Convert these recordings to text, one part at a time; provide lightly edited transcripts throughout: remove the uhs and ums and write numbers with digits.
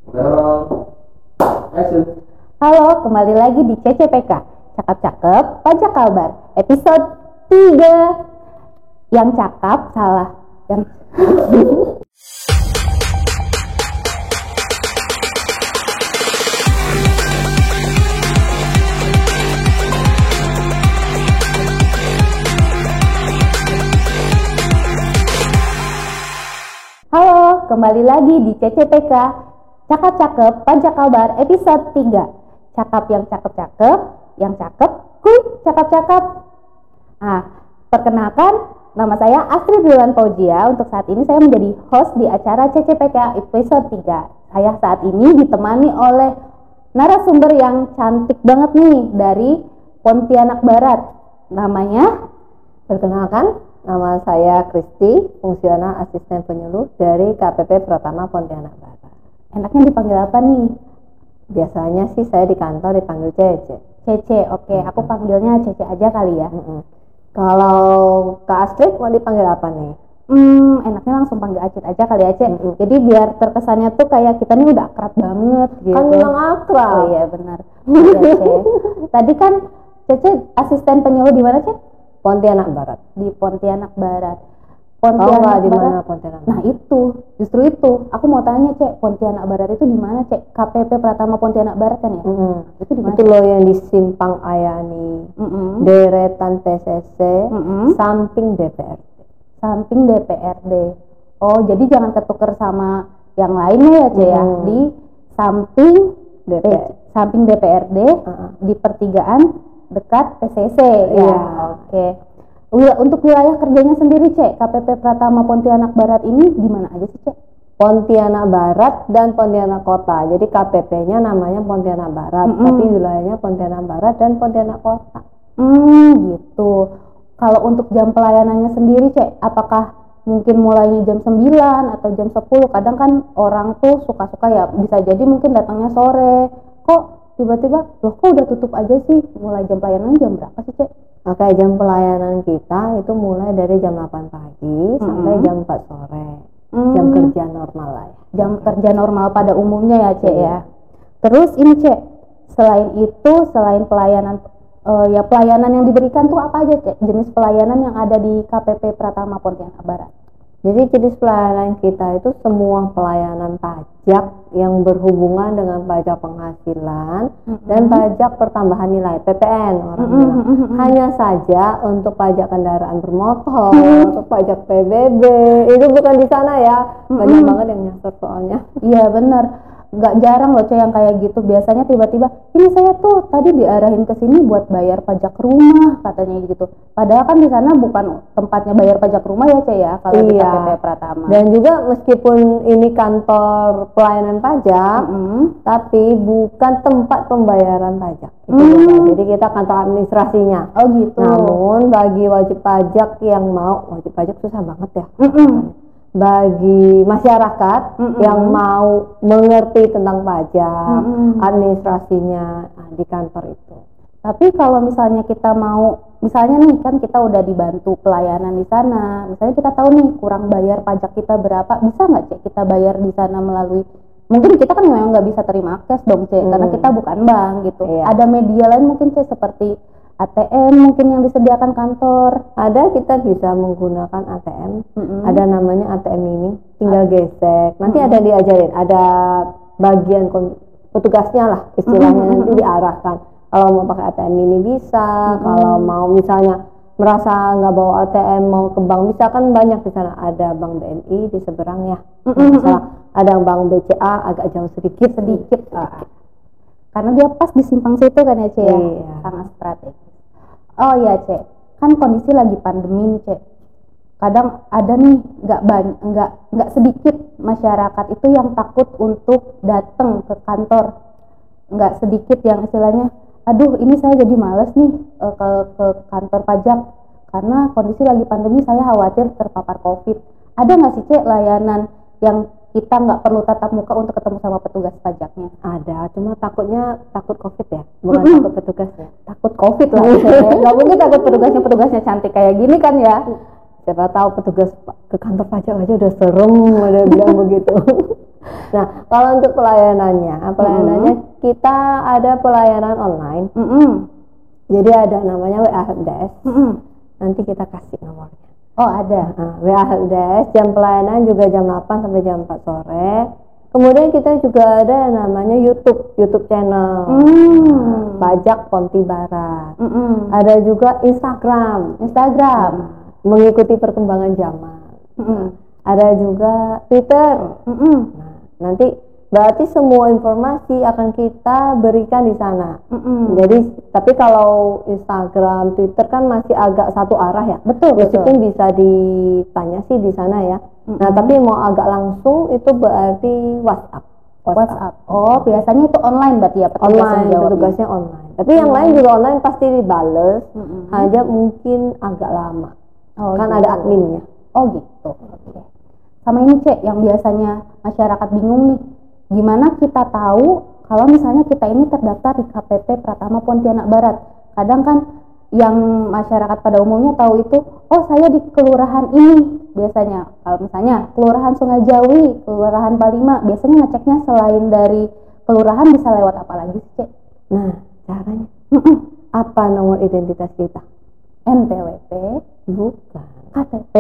Halo, kembali lagi di CCPK, Cakap-Cakep Pajak Kalbar, episode 3. Yang cakap salah. Halo, kembali lagi di CCPK, Cakap-Cakep Pajak Kalbar, episode 3. Cakap yang cakep-cakep, yang cakep, cakap-cakap. Perkenalkan, nama saya Astrid Dilan Fauzia. Untuk saat ini saya menjadi host di acara CCPK episode 3. Saya saat ini ditemani oleh narasumber yang cantik banget nih dari Pontianak Barat. Namanya? Perkenalkan, nama saya Kristi, fungsional asisten penyuluh dari KPP Pratama Pontianak Barat. Enaknya dipanggil apa nih? Biasanya sih saya di kantor dipanggil Cece. Cece, oke. Aku panggilnya Cece aja kali ya. Kalau Kak Astrid mau dipanggil apa nih? Enaknya langsung panggil Acit aja kali ya, Cek. Jadi biar terkesannya tuh kayak kita nih udah akrab banget gitu. Kan memang akrab. Oh iya benar. Iya, Cek. Tadi kan Cece asisten penyuluh di mana, Cek? Pontianak Barat. Di Pontianak Barat. Pontianak di mana Pontianak? Nah itu, justru itu. Aku mau tanya, Cek, Pontianak Barat itu di mana, Cek? KPP Pratama Pontianak Barat kan ya? Itu di mana? Itu loh yang di Simpang Ayani, deretan PCC, samping DPRD. Samping DPRD. Oh, jadi jangan ketuker sama yang lainnya ya, Cek ya. Di samping samping DPRD, di pertigaan dekat PCC ya. Oke. Untuk wilayah kerjanya sendiri, Cek, KPP Pratama Pontianak Barat ini di mana aja sih, Cek? Pontianak Barat dan Pontianak Kota. Jadi KPP-nya namanya Pontianak Barat, tapi wilayahnya Pontianak Barat dan Pontianak Kota. Gitu. Kalau untuk jam pelayanannya sendiri, Cek, apakah mungkin mulainya jam 9 atau jam 10? Kadang kan orang tuh suka-suka ya, bisa jadi mungkin datangnya sore. Kok tiba-tiba, loh kok udah tutup aja sih? Mulai jam pelayanan jam berapa sih, Cek? Oke, jam pelayanan kita itu mulai dari jam 8 pagi sampai jam 4 sore. Jam kerja normal lah ya. Jam kerja normal pada umumnya ya, Cek ya. Terus ini, Cek, selain itu, selain pelayanan pelayanan yang diberikan tuh apa aja, Cek? Jenis pelayanan yang ada di KPP Pratama Pontianak Barat. Jadi jenis pelayanan kita itu semua pelayanan pajak yang berhubungan dengan pajak penghasilan dan pajak pertambahan nilai PPN orang bilang. Hanya saja untuk pajak kendaraan bermotor, untuk pajak PBB itu bukan di sana ya. Banyak banget yang nyasar soalnya. Iya benar. Gak jarang loh, Cek, yang kayak gitu. Biasanya tiba-tiba, ini saya tuh tadi diarahin ke sini buat bayar pajak rumah katanya gitu. Padahal kan di sana bukan tempatnya bayar pajak rumah ya, Cek ya, kalau di KPP Pratama. Dan juga meskipun ini kantor pelayanan pajak, tapi bukan tempat pembayaran pajak. Jadi kita kantor administrasinya. Oh gitu. Namun bagi wajib pajak yang mau, wajib pajak susah banget ya. Bagi masyarakat yang mau mengerti tentang pajak, administrasinya di kantor itu. Tapi kalau misalnya kita mau, misalnya nih kan kita udah dibantu pelayanan di sana, misalnya kita tahu nih kurang bayar pajak kita berapa, bisa nggak, Cek, kita bayar di sana melalui, mungkin kita kan memang nggak bisa terima cash dong, Cek, karena kita bukan bank gitu. Ada media lain mungkin, Cek, seperti ATM mungkin yang disediakan kantor. Ada, kita bisa menggunakan ATM. Ada namanya ATM ini, tinggal gesek. Nanti ada diajarin, ada bagian petugasnya lah istilahnya, nanti diarahkan. Kalau mau pakai ATM ini bisa, kalau mau misalnya merasa nggak bawa ATM mau ke bank bisa, kan banyak di sana. Ada Bank BNI di seberang ya. Misalnya ada Bank BCA agak jauh sedikit. Karena dia pas di simpang situ kan ya, Cek ya. Sangat strategis. Oh ya, Cek, kan kondisi lagi pandemi nih, Cek. Kadang ada nih nggak sedikit masyarakat itu yang takut untuk datang ke kantor. Nggak sedikit yang istilahnya, aduh ini saya jadi males nih ke kantor pajak karena kondisi lagi pandemi, saya khawatir terpapar COVID. Ada nggak sih, Cek, layanan yang kita nggak perlu tatap muka untuk ketemu sama petugas pajaknya? Ada, cuma takut COVID ya, bukan takut petugasnya. Takut COVID lah, nggak mungkin takut petugasnya cantik kayak gini kan ya. Siapa tahu petugas ke kantor pajak aja udah serem, udah bilang begitu. Nah, kalau untuk pelayanannya kita ada pelayanan online. Jadi ada namanya WA Helpdesk. Nanti kita kasih nomornya. Oh, ada. WA Helpdesk, jam pelayanan juga jam 8 sampai jam 4 sore. Kemudian kita juga ada namanya YouTube channel. Pajak Ponti Barat. Ada juga Instagram. Mengikuti perkembangan zaman. Ada juga Twitter. Nah, nanti berarti semua informasi akan kita berikan di sana. Jadi, tapi kalau Instagram, Twitter kan masih agak satu arah ya. Betul. Meskipun bisa ditanya sih di sana ya. Nah, tapi mau agak langsung itu berarti WhatsApp. Oh, biasanya itu online berarti ya petugasnya online. Tapi yang lain juga online pasti dibales. Hanya mungkin agak lama. Kan gitu. Ada adminnya. Oh gitu. Oke. Sama ini Cek, yang biasanya masyarakat bingung nih. Gimana kita tahu kalau misalnya kita ini terdaftar di KPP Pratama Pontianak Barat? Kadang kan yang masyarakat pada umumnya tahu itu, oh saya di kelurahan ini biasanya. Kalau misalnya kelurahan Sungai Jawi, kelurahan Palima, biasanya ngeceknya selain dari kelurahan bisa lewat apa lagi sih, Cek? Nah, caranya apa nomor identitas kita? NPWP? Bukan. KTP.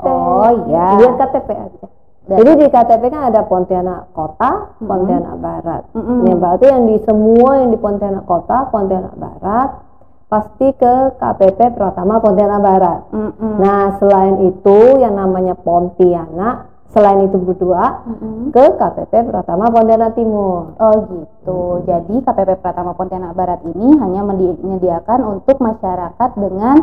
Oh iya. Dia KTP aja. Jadi di KTP kan ada Pontianak Kota, Pontianak Barat. Yang berarti yang di semua yang di Pontianak Kota, Pontianak Barat pasti ke KPP Pratama Pontianak Barat. Nah, selain itu yang namanya Pontianak, selain itu berdua ke KPP Pratama Pontianak Timur. Oh gitu. Jadi KPP Pratama Pontianak Barat ini hanya menyediakan untuk masyarakat dengan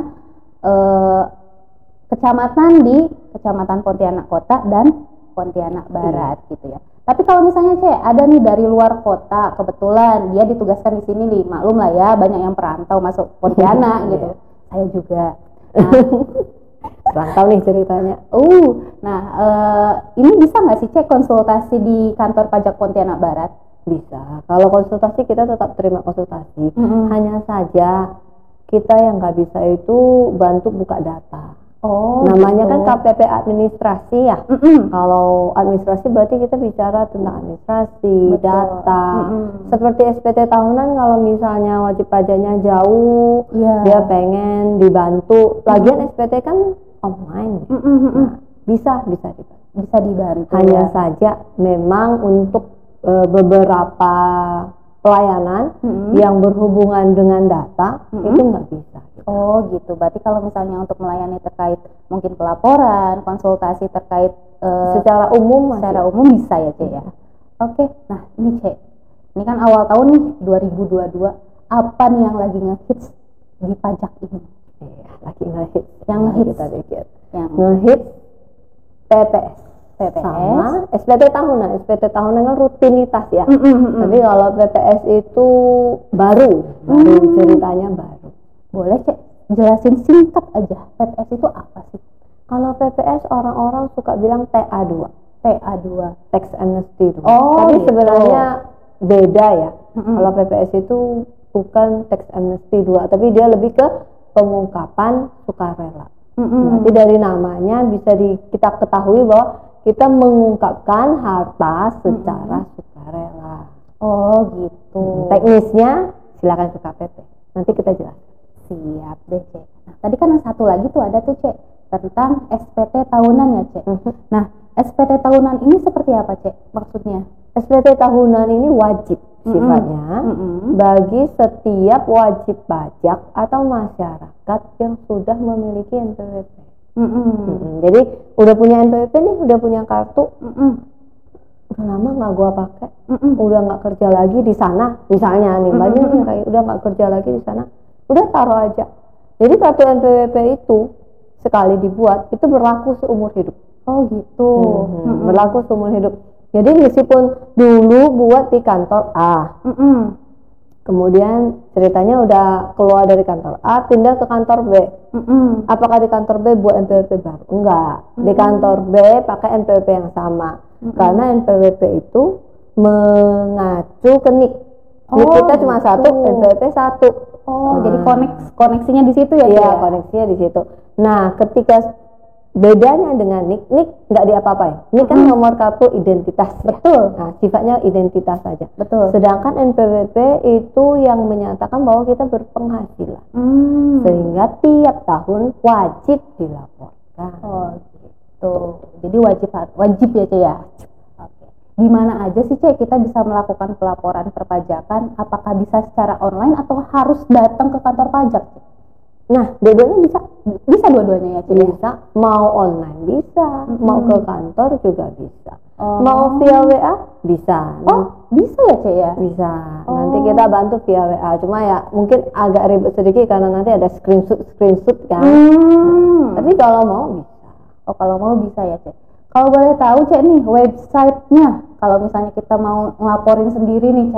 kecamatan di Kecamatan Pontianak Kota dan Pontianak Barat gitu ya. Tapi kalau misalnya ada nih dari luar kota, kebetulan dia ditugaskan di sini nih, maklum lah ya, banyak yang perantau masuk Pontianak gitu. Saya juga. Nah, perantau nih ceritanya. Ini bisa nggak sih konsultasi di kantor pajak Pontianak Barat? Bisa. Kalau konsultasi kita tetap terima konsultasi. Hanya saja kita yang nggak bisa itu bantu buka data. Namanya kan KPP administrasi ya. Kalau administrasi berarti kita bicara tentang administrasi, data. Seperti SPT tahunan, kalau misalnya wajib pajaknya jauh, dia pengen dibantu. Lagian SPT kan online. Nah, bisa dibantu. Hanya saja memang untuk beberapa pelayanan yang berhubungan dengan data itu nggak bisa. Oh gitu, berarti kalau misalnya untuk melayani terkait mungkin pelaporan, konsultasi terkait secara umum bisa ya Cek ya. Oke, nah ini Cek, ini kan awal tahun nih 2022, apa nih yang lagi ngehits di pajak ini? Lagi ngehits. Yang ngehits kita pikir. Yang ngehits PPS. Sama SPT tahunan kan rutinitas ya. Tapi kalau PPS itu baru ceritanya baru. Boleh Cek jelasin singkat aja, PPS itu apa sih? Kalau PPS orang-orang suka bilang TA2 tax amnesty. Tapi gitu. Sebenarnya beda ya. Kalau PPS itu bukan tax amnesty 2, tapi dia lebih ke pengungkapan sukarela. Berarti dari namanya bisa kita ketahui bahwa kita mengungkapkan harta secara sukarela. Oh gitu. Teknisnya silakan ke KPP. Nanti kita jelaskan. Siap deh Cek. Nah tadi kan satu lagi tuh ada tuh Cek tentang SPT tahunan ya Cek. Nah SPT tahunan ini seperti apa Cek maksudnya? SPT tahunan ini wajib sifatnya bagi setiap wajib pajak atau masyarakat yang sudah memiliki NPWP. Jadi udah punya NPWP nih, udah punya kartu, udah lama nggak gua pakai, udah nggak kerja lagi di sana, misalnya nih banyak yang kayak udah nggak kerja lagi di sana, udah taruh aja. Jadi kartu NPWP itu sekali dibuat itu berlaku seumur hidup. Oh gitu. Berlaku seumur hidup. Jadi meskipun dulu buat di kantor A, kemudian ceritanya udah keluar dari kantor A, pindah ke kantor B. Apakah di kantor B buat NPWP baru? Enggak. Di kantor B pakai NPWP yang sama. Karena NPWP itu mengacu ke NIK. NIK kita cuma satu, NPWP satu. Jadi koneksinya di situ ya? Iya, koneksinya di situ. Nah, ketika bedanya dengan NIK nggak diapa-apain. Ini kan nomor kartu identitas. Betul. Nah, sifatnya identitas saja. Betul. Sedangkan NPWP itu yang menyatakan bahwa kita berpenghasilan. Sehingga tiap tahun wajib dilaporkan. Oh gitu. Jadi wajib ya Cek ya. Oke. Di mana aja sih Cek kita bisa melakukan pelaporan perpajakan? Apakah bisa secara online atau harus datang ke kantor pajak? Nah, dua-duanya bisa. Bisa dua-duanya ya Cek? Bisa. Mau online bisa, mau ke kantor juga bisa. Mau via WA bisa. Oh, bisa ya Cek ya? Bisa. Nanti kita bantu via WA. Cuma ya mungkin agak ribet sedikit karena nanti ada screenshot kan. Tapi kalau mau bisa. Oh, kalau mau bisa ya Cek. Kalau boleh tahu Cek nih websitenya, kalau misalnya kita mau ngelaporin sendiri nih,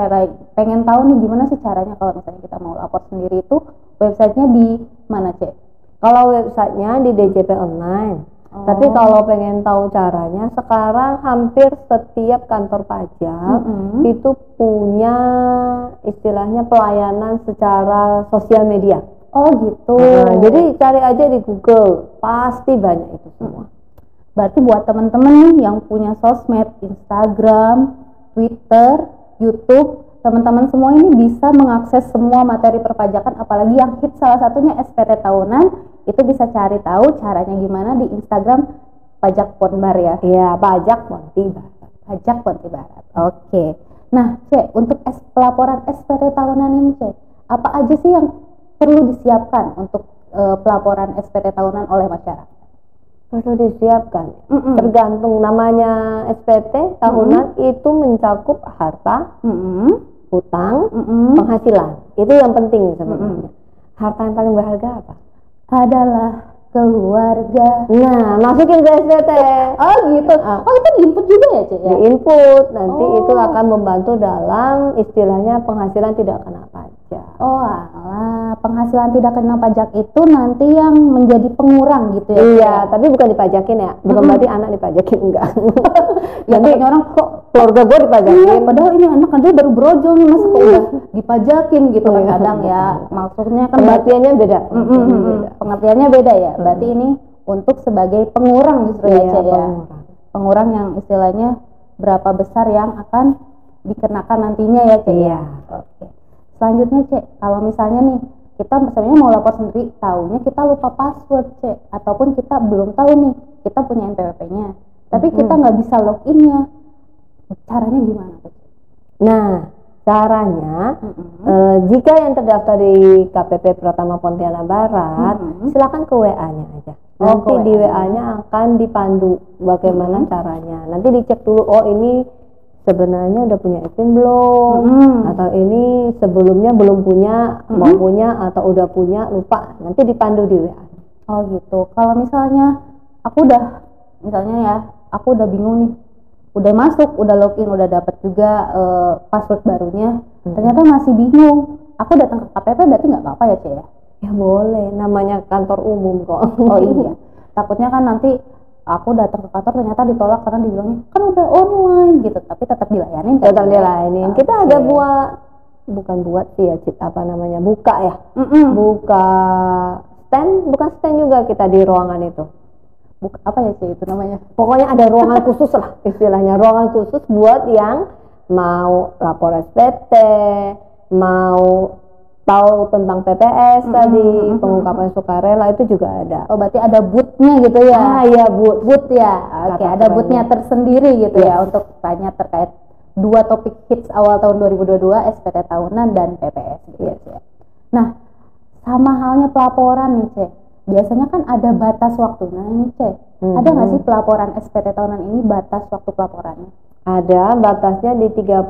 pengen tahu nih gimana sih caranya kalau misalnya kita mau lapor sendiri itu websitenya di mana Cek? Kalau websitenya di DJP Online. Tapi kalau pengen tahu caranya, sekarang hampir setiap kantor pajak itu punya istilahnya pelayanan secara sosial media. Oh gitu. Nah, jadi cari aja di Google, pasti banyak itu semua. Berarti buat teman-teman nih yang punya sosmed, Instagram, Twitter, YouTube, teman-teman semua ini bisa mengakses semua materi perpajakan, apalagi yang hit salah satunya SPT tahunan, itu bisa cari tahu caranya gimana di Instagram Pajak Ponbar ya. Iya, Pajak Ponti Barat. Pajak Ponti Barat. Oke. Nah, Cek, untuk pelaporan SPT tahunan ini, Cek, apa aja sih yang perlu disiapkan untuk pelaporan SPT tahunan oleh masyarakat? Perlu disiapkan. Tergantung namanya SPT tahunan itu mencakup harta, hutang, penghasilan. Itu yang penting sebenarnya. Harta yang paling berharga apa? Adalah keluarga. Nah, masukin ke SPT. Oh gitu. Oh itu diinput juga ya Cek ya? Diinput. Nanti itu akan membantu dalam istilahnya penghasilan tidak kena pajak. Oh alah, penghasilan tidak kena pajak itu nanti yang menjadi pengurang gitu ya? Iya, tapi bukan dipajakin ya. Bukan berarti anak dipajakin, enggak. Ya nanti orang kok keluarga gue dipajakin. Iya, padahal ini anak aja baru brojol nih mas, kok udah dipajakin gitu kan kadang ya. Maksudnya kan pengertiannya beda. Pengertiannya beda ya. Berarti ini untuk sebagai pengurang justru ya Cek ya. Pengurang yang istilahnya berapa besar yang akan dikenakan nantinya ya Cek ya. Oke. Selanjutnya Cek, kalau misalnya nih kita sebenarnya mau lapor sendiri, taunya kita lupa password Cek, ataupun kita belum tahu nih kita punya NPWP-nya, tapi kita nggak bisa loginnya, caranya gimana Cek? Nah, caranya jika yang terdaftar di KPP Pratama Pontianak Barat, silakan ke WA-nya aja. Nanti di WA-nya akan dipandu bagaimana caranya. Nanti dicek dulu, oh ini sebenarnya udah punya EPIN belum, atau ini sebelumnya belum punya, mau punya atau udah punya lupa, nanti dipandu di WA. Oh gitu. Kalau misalnya aku udah bingung nih, udah masuk, udah login, udah dapat juga password barunya, ternyata masih bingung, aku datang ke KPP berarti nggak apa-apa ya Cek ya? Ya boleh, namanya kantor umum kok. Oh iya, takutnya kan nanti aku datang ke kantor ternyata ditolak karena dibilangnya kan udah online gitu, tapi tetap dilayanin. Tetap dilayanin. Kita ada buka ya, buka stand, bukan stand juga kita di ruangan itu. Apa ya sih itu namanya? Pokoknya ada ruangan khusus lah istilahnya, ruangan khusus buat yang mau lapor SPT, mau tahu tentang PPS tadi, pengungkapan sukarela itu juga ada. Oh berarti ada booth-nya gitu ya? Ah iya, booth ya. Oke, ada booth-nya tersendiri gitu ya untuk tanya terkait dua topik hits awal tahun 2022, SPT tahunan dan PPS gitu ya. Nah, sama halnya pelaporan nih Cek. Biasanya kan ada batas waktunya nih Cek. Ada nggak sih pelaporan SPT tahunan ini batas waktu pelaporannya? Ada, batasnya di 31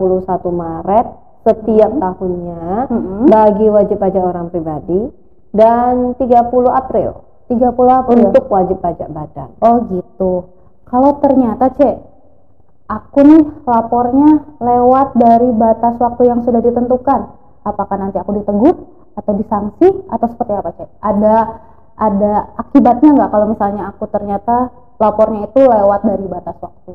Maret setiap tahunnya bagi wajib pajak orang pribadi dan 30 April untuk wajib pajak badan. Oh gitu. Kalau ternyata Cek, aku nih lapornya lewat dari batas waktu yang sudah ditentukan, apakah nanti aku ditegur atau disanksi atau seperti apa Cek? Ada akibatnya nggak kalau misalnya aku ternyata lapornya itu lewat dari batas waktu?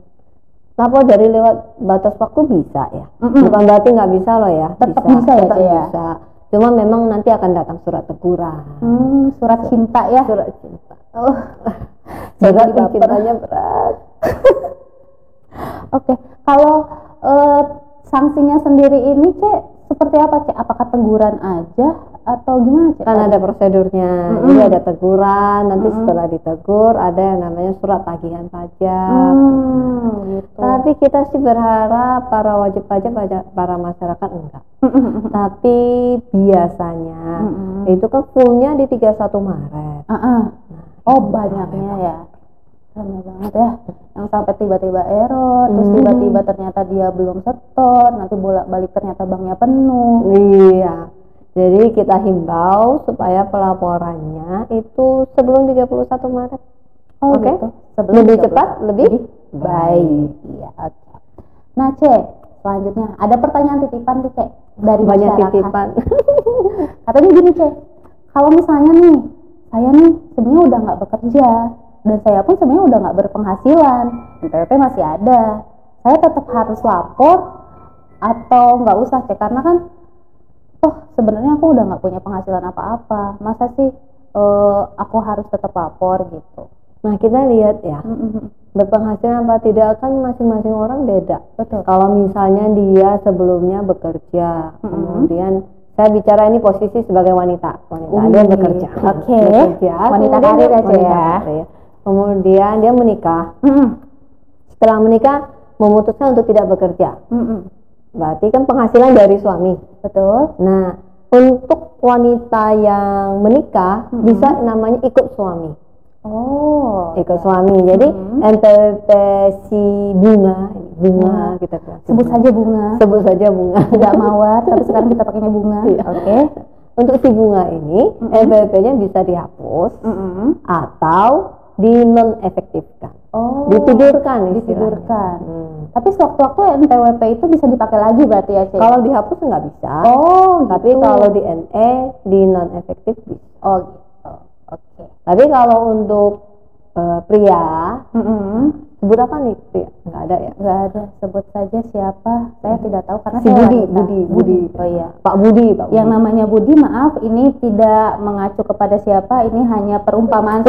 Lapor dari lewat batas waktu bisa ya, bukan berarti nggak bisa loh ya. Tetap bisa ya Cek ya? Bisa. Cuma memang nanti akan datang surat teguran. Surat cinta ya? Surat cinta. Oh. berat, cintanya berat. Oke, kalau sanksinya sendiri ini Cek seperti apa Cek? Apakah teguran aja atau gimana Cek? Kan ada prosedurnya, jadi ada teguran, nanti setelah ditegur ada yang namanya surat tagihan pajak. Gitu. Tapi kita sih berharap para wajib pajak, para masyarakat enggak. Tapi biasanya itu kan fullnya di 31 Maret. Oh banyaknya ya. Ramai banget ya, yang sampai tiba-tiba error, terus tiba-tiba ternyata dia belum setor, nanti bolak-balik ternyata banknya penuh. Iya, jadi kita himbau supaya pelaporannya itu sebelum 31 Maret. Oh Oke, gitu. Lebih cepat, lebih baik. Iya, oke. Nah Cek, selanjutnya ada pertanyaan titipan nih Cek dari banyak masyarakat. titipan. Katanya gini Cek, kalau misalnya nih, saya nih sebenarnya udah nggak bekerja, dan saya pun sebenarnya udah nggak berpenghasilan, NPWP masih ada, saya tetap harus lapor atau nggak usah Cek? Karena kan sebenarnya aku udah nggak punya penghasilan apa-apa, masa sih aku harus tetap lapor gitu. Nah kita lihat ya, berpenghasilan apa tidak kan masing-masing orang beda. Betul. Kalau misalnya dia sebelumnya bekerja, kemudian saya bicara ini posisi sebagai wanita dia bekerja. Oke. Wanita karir aja ya. Kemudian dia menikah. Setelah menikah memutuskan untuk tidak bekerja. Berarti kan penghasilan dari suami. Betul. Nah, untuk wanita yang menikah bisa namanya ikut suami. Oh, ikut suami. Jadi NPWP si bunga kita sebut saja bunga. Sebut saja bunga. Tidak mawar, tapi sekarang kita pakainya bunga. Oke. Untuk si bunga ini NPWP-nya bisa dihapus atau dinonefektifkan. Oh, ditidurkan. Tapi sewaktu-waktu NPWP itu bisa dipakai lagi berarti ya Cek? Kalau dihapus nggak bisa. Oh, tapi gitu. kalau di NE di non-efektif bisa. Oh gitu. Oke. Tapi kalau untuk pria, sebut apa nih pria? Nggak ada ya? Nggak ada. Sebut saja siapa? Saya tidak tahu karena si saya Budi. Oh iya. Pak Budi. Yang namanya Budi, maaf, ini tidak mengacu kepada siapa. Ini hanya perumpamaan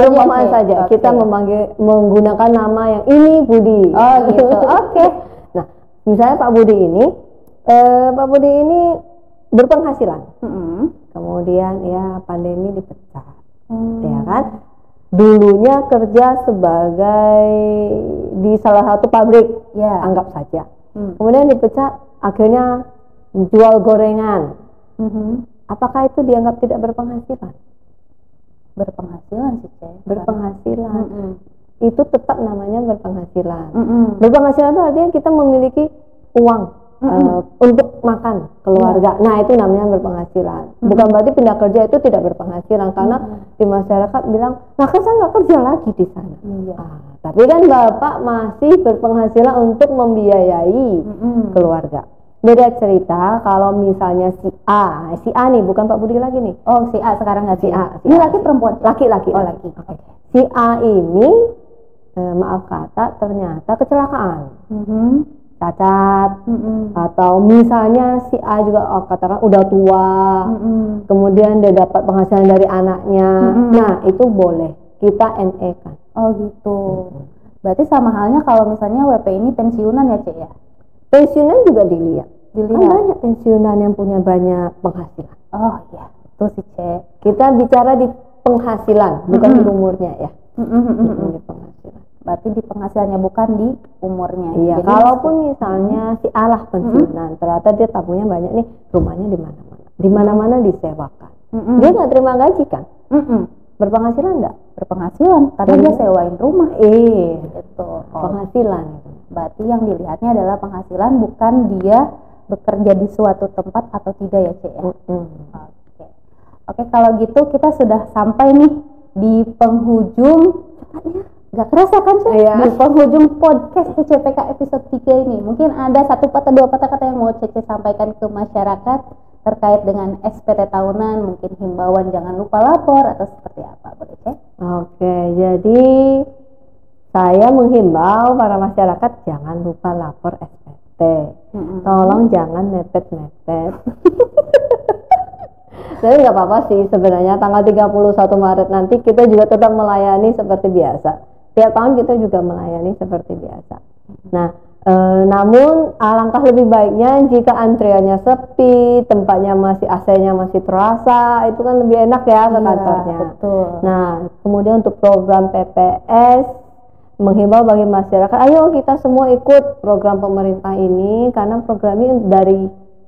saja. Okay. Kita menggunakan nama yang ini Budi. Oh gitu. Oke. Nah, misalnya Pak Budi ini berpenghasilan. Kemudian ya pandemi dipecat. Ya kan? Dulunya kerja sebagai di salah satu pabrik, anggap saja. Kemudian dipecat, akhirnya jual gorengan. Apakah itu dianggap tidak berpenghasilan? Berpenghasilan sih Cek. Berpenghasilan. Itu tetap namanya berpenghasilan. Berpenghasilan itu artinya kita memiliki uang untuk makan keluarga. Nah itu namanya berpenghasilan. Bukan berarti pindah kerja itu tidak berpenghasilan, karena di masyarakat bilang, nah kan saya nggak kerja lagi di sana. Tapi kan bapak masih berpenghasilan untuk membiayai keluarga. Beda cerita kalau misalnya si A nih, bukan Pak Budi lagi nih. Oh si A sekarang nggak si A. Ini laki perempuan? Laki. Oh laki. Okay. Si A ini maaf kata ternyata kecelakaan. Cacat, atau misalnya si A juga katakan udah tua, kemudian dia dapat penghasilan dari anaknya, nah itu boleh kita NE kan. Oh gitu. Berarti sama halnya kalau misalnya WP ini pensiunan ya Cek ya? Pensiunan juga dilihat. Kan banyak pensiunan yang punya banyak penghasilan. Oh iya, itu sih Cek. Kita bicara di penghasilan, bukan di umurnya ya. Di penghasilan. Berarti di penghasilannya bukan di umurnya. Iya. Jadi kalaupun misalnya si Allah pensiunan, ternyata dia tabungnya banyak nih, rumahnya di mana-mana disewakan. Dia nggak terima gaji kan? Berpenghasilan nggak? Berpenghasilan karena dia sewain rumah. Gitu. Penghasilan. Berarti yang dilihatnya adalah penghasilan, bukan dia bekerja di suatu tempat atau tidak ya Cek ya. Oke, kalau gitu kita sudah sampai nih di penghujung. Gak kerasa kan Cek? Di penghujung podcast CCPK episode 3 ini. Mungkin ada satu patah dua patah kata yang mau Cece sampaikan ke masyarakat terkait dengan SPT tahunan, mungkin himbauan jangan lupa lapor atau seperti apa, boleh Cek? Oke, jadi saya menghimbau para masyarakat jangan lupa lapor SPT. Tolong jangan mepet-mepet. Tapi nggak apa-apa sih sebenarnya, tanggal 31 Maret nanti kita juga tetap melayani seperti biasa. tiap tahun kita juga melayani seperti biasa. Nah, namun alangkah lebih baiknya jika antriannya sepi, tempatnya masih AC-nya masih terasa, itu kan lebih enak ya ke kantornya. Betul. Nah, kemudian untuk program PPS menghimbau bagi masyarakat, ayo kita semua ikut program pemerintah ini karena program ini dari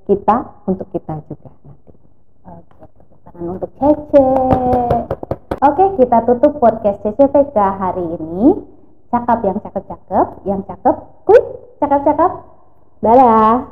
kita untuk kita juga nanti. Oke, tepuk tangan untuk Cece. Oke, kita tutup podcast CCPK hari ini. Cakap yang cakep-cakep, yang cakep, kuy, cakep-cakep. Dadah.